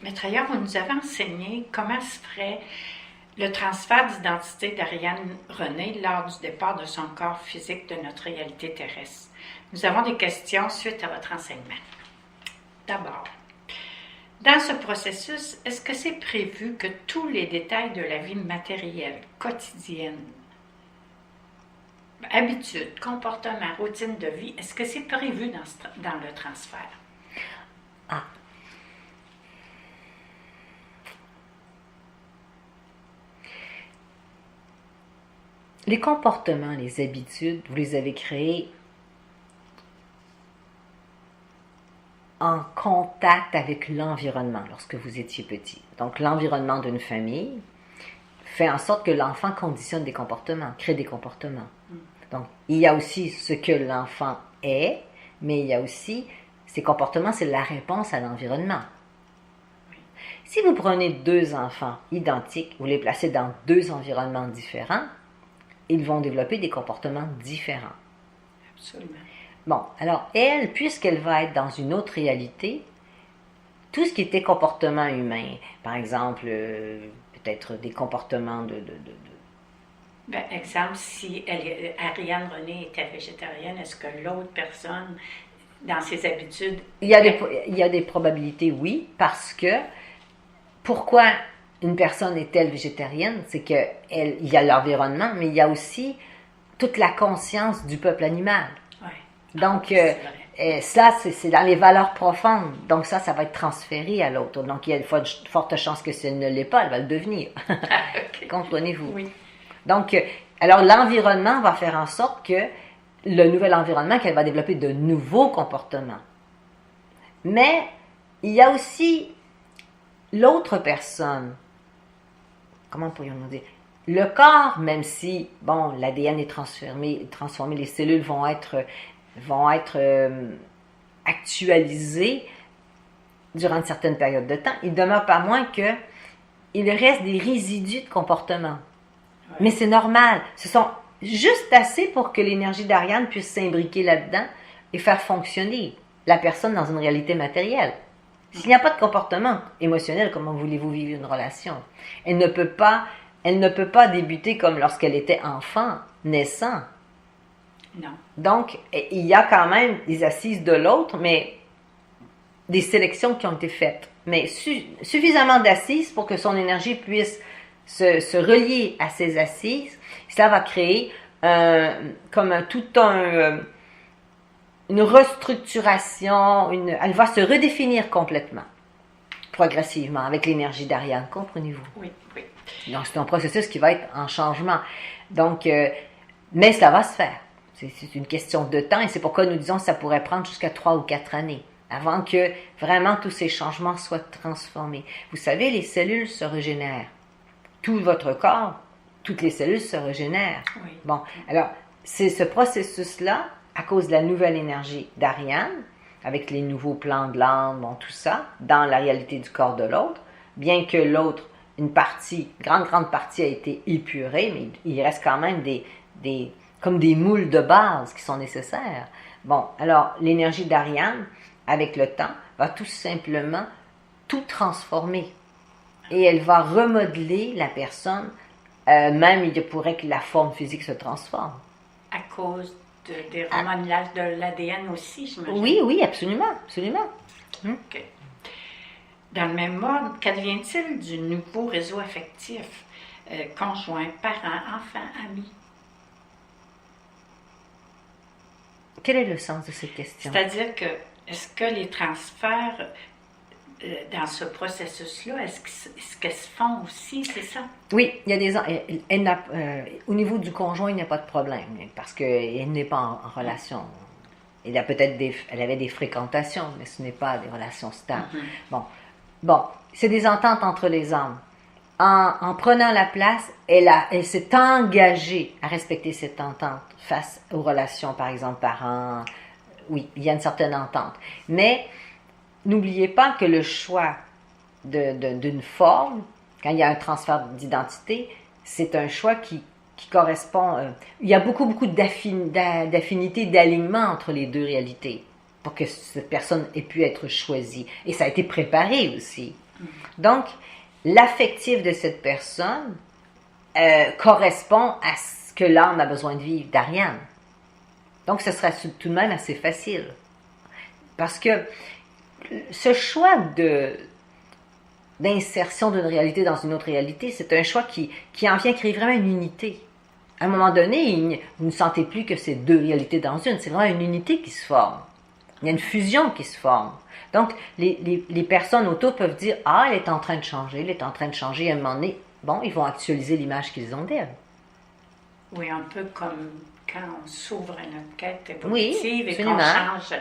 Maître Aillard, vous nous avez enseigné comment se ferait le transfert d'identité d'Ariane René lors du départ de son corps physique de notre réalité terrestre. Nous avons des questions suite à votre enseignement. D'abord, dans ce processus, est-ce que c'est prévu que tous les détails de la vie matérielle, quotidienne, habitudes, comportements, routine de vie, est-ce que c'est prévu dans le transfert? Ah. Les comportements, les habitudes, vous les avez créés en contact avec l'environnement lorsque vous étiez petit. Donc, l'environnement d'une famille fait en sorte que l'enfant conditionne des comportements, crée des comportements. Donc, il y a aussi ce que l'enfant est, mais il y a aussi ces comportements, c'est la réponse à l'environnement. Si vous prenez deux enfants identiques, vous les placez dans deux environnements différents, ils vont développer des comportements différents. Absolument. Bon, alors elle, puisqu'elle va être dans une autre réalité, tout ce qui était comportement humain, par exemple, peut-être des comportements Ben, exemple, si Ariane René était végétarienne, est-ce que l'autre personne, dans ses habitudes... Il y a des probabilités, oui, parce que pourquoi une personne est-elle végétarienne? C'est qu'il y a l'environnement, mais il y a aussi toute la conscience du peuple animal. Ouais. Donc, ça, c'est dans les valeurs profondes. Donc, ça va être transféré à l'autre. Donc, il y a une forte chance que si elle ne l'est pas, elle va le devenir. Okay. Comprenez-vous? Oui. Donc, alors l'environnement va faire en sorte que le nouvel environnement, qu'elle va développer de nouveaux comportements. Mais, il y a aussi l'autre personne. Comment pourrions-nous dire? Le corps, même si, bon, l'ADN est transformé, les cellules vont être actualisées durant une certaine période de temps, il demeure pas moins que il reste des résidus de comportement. Ouais. Mais c'est normal. Ce sont juste assez pour que l'énergie d'Ariane puisse s'imbriquer là-dedans et faire fonctionner la personne dans une réalité matérielle. S'il n'y a pas de comportement émotionnel, comment voulez-vous vivre une relation? Elle ne peut pas débuter comme lorsqu'elle était enfant, naissant. Non. Donc, il y a quand même des assises de l'autre, mais des sélections qui ont été faites. Mais suffisamment d'assises pour que son énergie puisse se relier à ces assises. Cela va créer une restructuration, elle va se redéfinir complètement, progressivement, avec l'énergie d'Ariane. Comprenez-vous? Oui, oui. Donc, c'est un processus qui va être en changement. Donc, mais ça va se faire. C'est une question de temps et c'est pourquoi nous disons que ça pourrait prendre jusqu'à 3 ou 4 années avant que vraiment tous ces changements soient transformés. Vous savez, les cellules se régénèrent. Tout votre corps, toutes les cellules se régénèrent. Oui. Bon, alors, c'est ce processus-là, à cause de la nouvelle énergie d'Ariane, avec les nouveaux plans de l'âme, bon, tout ça, dans la réalité du corps de l'autre, bien que l'autre, une grande partie a été épurée, mais il reste quand même comme des moules de base qui sont nécessaires. Bon, alors, l'énergie d'Ariane, avec le temps, va tout simplement tout transformer. Et elle va remodeler la personne, même il pourrait que la forme physique se transforme. À cause des remodelages de l'ADN aussi, j'imagine. Oui, absolument. OK. Dans le même mode, qu'advient-il du nouveau réseau affectif, conjoint, parents, enfants, amis? Quel est le sens de cette question? C'est-à-dire que, est-ce que les transferts dans ce processus-là, est-ce qu'elles se font aussi, c'est ça? Oui, il y a au niveau du conjoint, il n'y a pas de problème, parce qu'elle n'est pas en relation. Elle avait des fréquentations, mais ce n'est pas des relations stables. Mm-hmm. Bon, c'est des ententes entre les hommes. En prenant la place, elle s'est engagée à respecter cette entente face aux relations, par exemple, parents. Oui, il y a une certaine entente. Mais n'oubliez pas que le choix d'une forme, quand il y a un transfert d'identité, c'est un choix qui correspond... il y a beaucoup d'affinité, d'alignement entre les deux réalités pour que cette personne ait pu être choisie. Et ça a été préparé aussi. Donc, l'affectif de cette personne correspond à ce que l'âme a besoin de vivre d'Ariane. Donc, ce sera tout de même assez facile. Parce que ce choix d'insertion d'une réalité dans une autre réalité, c'est un choix qui en vient créer vraiment une unité. À un moment donné, vous ne sentez plus que c'est deux réalités dans une, c'est vraiment une unité qui se forme. Il y a une fusion qui se forme. Donc, les personnes autour peuvent dire « Ah, elle est en train de changer, elle est en train de changer. » À un moment donné, bon, ils vont actualiser l'image qu'ils ont d'elle. Oui, un peu comme quand on s'ouvre à notre quête évolutive oui, et qu'on change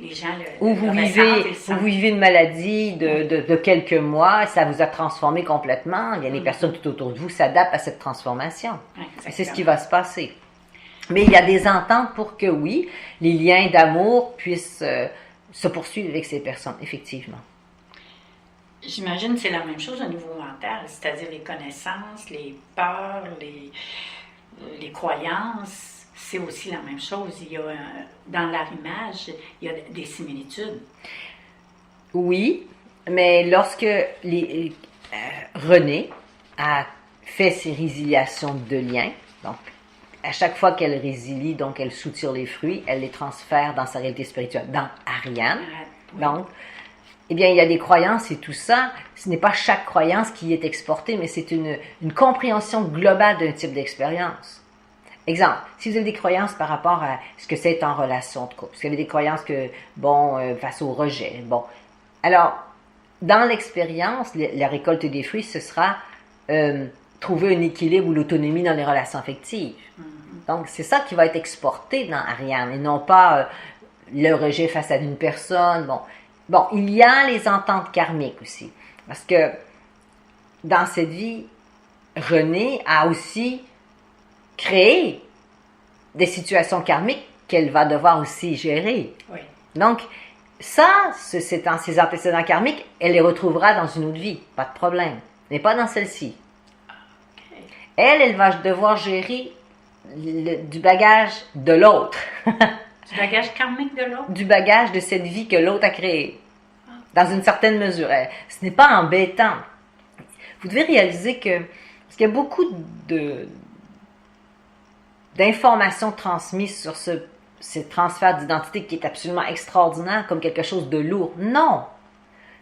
les gens ou vous vivez une maladie de quelques mois, ça vous a transformé complètement. Il y a les personnes tout autour de vous s'adaptent à cette transformation. C'est ce qui va se passer. Mais il y a des ententes pour que, oui, les liens d'amour puissent se poursuivre avec ces personnes, effectivement. J'imagine que c'est la même chose au niveau mental, c'est-à-dire les connaissances, les peurs, les croyances. C'est aussi la même chose. Il y a, dans l'arrimage, il y a des similitudes. Oui, mais lorsque Renée a fait ses résiliations de liens, donc à chaque fois qu'elle résilie, donc elle soutire les fruits, elle les transfère dans sa réalité spirituelle, dans Ariane. Oui. Donc, eh bien, il y a des croyances et tout ça. Ce n'est pas chaque croyance qui est exportée, mais c'est une compréhension globale d'un type d'expérience. Exemple, si vous avez des croyances par rapport à ce que c'est être en relation de couple, si vous avez des croyances que, face au rejet, alors, dans l'expérience, la récolte des fruits, ce sera trouver un équilibre ou l'autonomie dans les relations affectives. Donc, c'est ça qui va être exporté dans Ariane, et non pas le rejet face à une personne. Bon, il y a les ententes karmiques aussi, parce que dans cette vie, Renée a aussi créé des situations karmiques qu'elle va devoir aussi gérer. Oui. Donc, ces antécédents karmiques, elle les retrouvera dans une autre vie, pas de problème, mais pas dans celle-ci. Okay. Elle va devoir gérer du bagage de l'autre. Du bagage karmique de l'autre? Du bagage de cette vie que l'autre a créée, dans une certaine mesure. Ce n'est pas embêtant. Vous devez réaliser parce qu'il y a beaucoup d'informations transmises sur ce transfert d'identité qui est absolument extraordinaire, comme quelque chose de lourd. Non!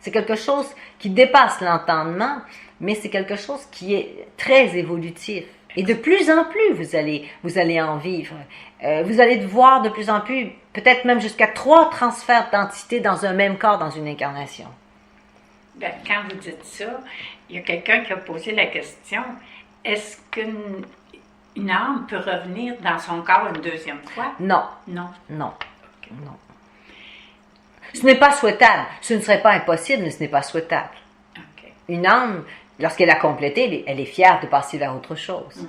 C'est quelque chose qui dépasse l'entendement, mais c'est quelque chose qui est très évolutif. Et de plus en plus, vous allez en vivre. Vous allez voir de plus en plus, peut-être même jusqu'à 3 transferts d'identité dans un même corps, dans une incarnation. Bien, quand vous dites ça, il y a quelqu'un qui a posé la question, est-ce qu'une âme peut revenir dans son corps une deuxième fois? Non. Non. Non. Okay. Non. Ce n'est pas souhaitable. Ce ne serait pas impossible, mais ce n'est pas souhaitable. Okay. Une âme, lorsqu'elle a complété, elle est fière de passer vers autre chose.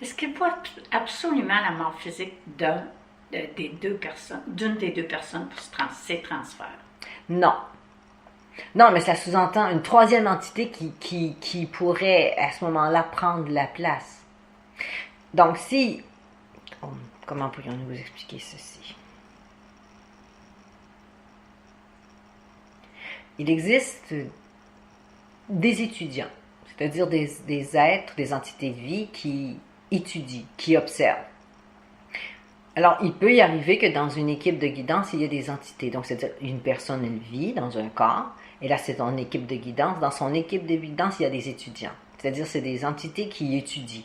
Est-ce qu'il faut absolument la mort physique d'une des deux personnes pour ces transferts? Non. Non, mais ça sous-entend une troisième entité qui pourrait, à ce moment-là, prendre la place. Donc, comment pourrions-nous vous expliquer ceci? Il existe des étudiants, c'est-à-dire des êtres, des entités de vie qui étudient, qui observent. Alors, il peut y arriver que dans une équipe de guidance, il y a des entités. Donc, c'est-à-dire une personne, elle vit dans un corps, et là, c'est son équipe de guidance. Dans son équipe de guidance, il y a des étudiants. C'est-à-dire, c'est des entités qui étudient,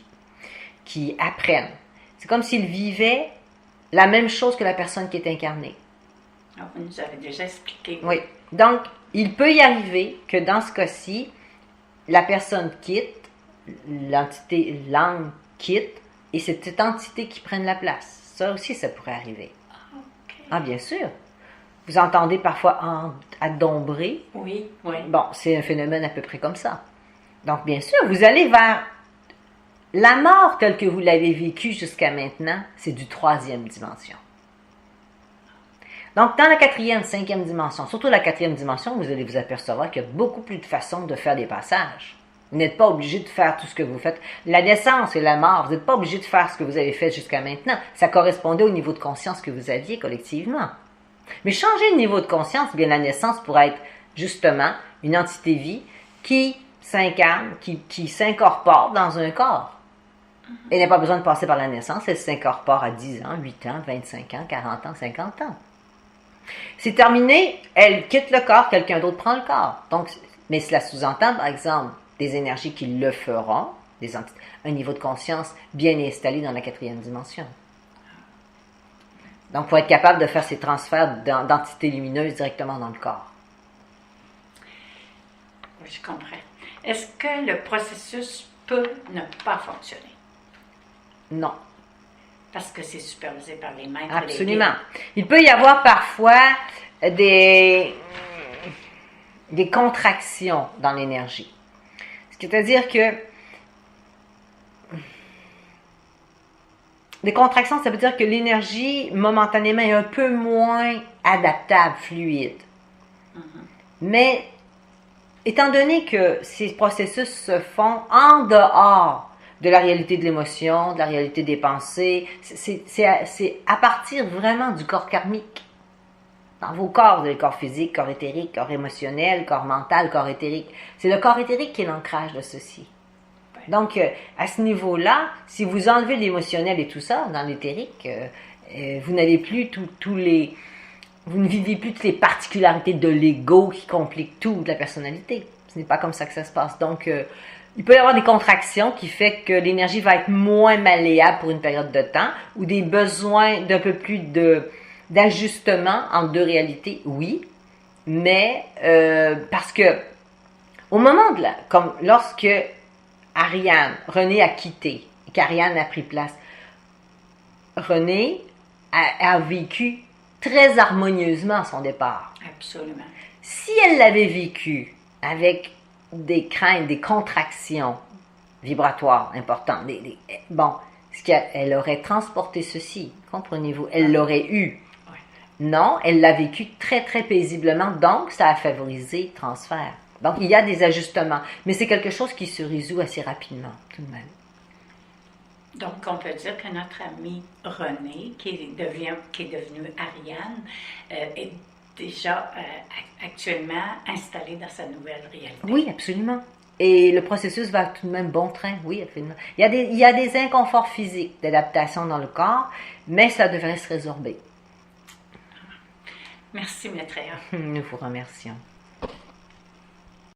qui apprennent. C'est comme s'ils vivaient la même chose que la personne qui est incarnée. Ah, vous nous avez déjà expliqué. Oui. Donc, il peut y arriver que dans ce cas-ci, la personne quitte, l'âme quitte, et c'est cette entité qui prenne la place. Ça aussi, ça pourrait arriver. Okay. Ah, bien sûr. Vous entendez parfois adombrer. Oui, oui. Bon, c'est un phénomène à peu près comme ça. Donc, bien sûr, vous allez vers la mort telle que vous l'avez vécue jusqu'à maintenant, c'est du 3e dimension. Donc, dans la 4e, 5e dimension, surtout la 4e dimension, vous allez vous apercevoir qu'il y a beaucoup plus de façons de faire des passages. Vous n'êtes pas obligé de faire tout ce que vous faites. La naissance et la mort, vous n'êtes pas obligé de faire ce que vous avez fait jusqu'à maintenant. Ça correspondait au niveau de conscience que vous aviez collectivement. Mais changer de niveau de conscience, bien la naissance pourrait être justement une entité vie qui s'incarne, qui s'incorpore dans un corps. Elle n'a pas besoin de passer par la naissance, elle s'incorpore à 10 ans, 8 ans, 25 ans, 40 ans, 50 ans. C'est terminé, elle quitte le corps, quelqu'un d'autre prend le corps. Donc, mais cela sous-entend, par exemple, des énergies qui le feront, un niveau de conscience bien installé dans la 4e dimension. Donc, pour être capable de faire ces transferts d'entités lumineuses directement dans le corps. Oui, je comprends. Est-ce que le processus peut ne pas fonctionner? Non. Parce que c'est supervisé par les maîtres. Absolument. Il peut y avoir parfois des contractions dans l'énergie. C'est-à-dire que des contractions, ça veut dire que l'énergie, momentanément, est un peu moins adaptable, fluide. Mais, étant donné que ces processus se font en dehors de la réalité de l'émotion, de la réalité des pensées, c'est à partir vraiment du corps karmique. Dans vos corps, le corps physique, corps éthérique, corps émotionnel, corps mental, corps éthérique. C'est le corps éthérique qui est l'ancrage de ceci. Donc, à ce niveau-là, si vous enlevez l'émotionnel et tout ça dans l'éthérique, vous n'avez plus vous ne vivez plus toutes les particularités de l'ego qui compliquent toute la personnalité. Ce n'est pas comme ça que ça se passe. Donc, il peut y avoir des contractions qui fait que l'énergie va être moins malléable pour une période de temps ou des besoins d'un peu plus d'ajustement entre deux réalités, oui, mais parce que au moment comme lorsque René a quitté et qu'Ariane a pris place, René a vécu très harmonieusement son départ. Absolument. Si elle l'avait vécu avec des craintes, des contractions vibratoires importantes, elle aurait transporté ceci, comprenez-vous? Elle l'aurait eu. Oui. Non, elle l'a vécu très, très paisiblement, donc ça a favorisé le transfert. Donc, il y a des ajustements, mais c'est quelque chose qui se résout assez rapidement, tout de même. Donc, on peut dire que notre ami René, qui est devenu Ariane, est déjà actuellement installé dans sa nouvelle réalité. Oui, absolument. Et le processus va tout de même bon train, oui, absolument. Il y a des inconforts physiques d'adaptation dans le corps, mais ça devrait se résorber. Merci, Maître Réa. Nous vous remercions.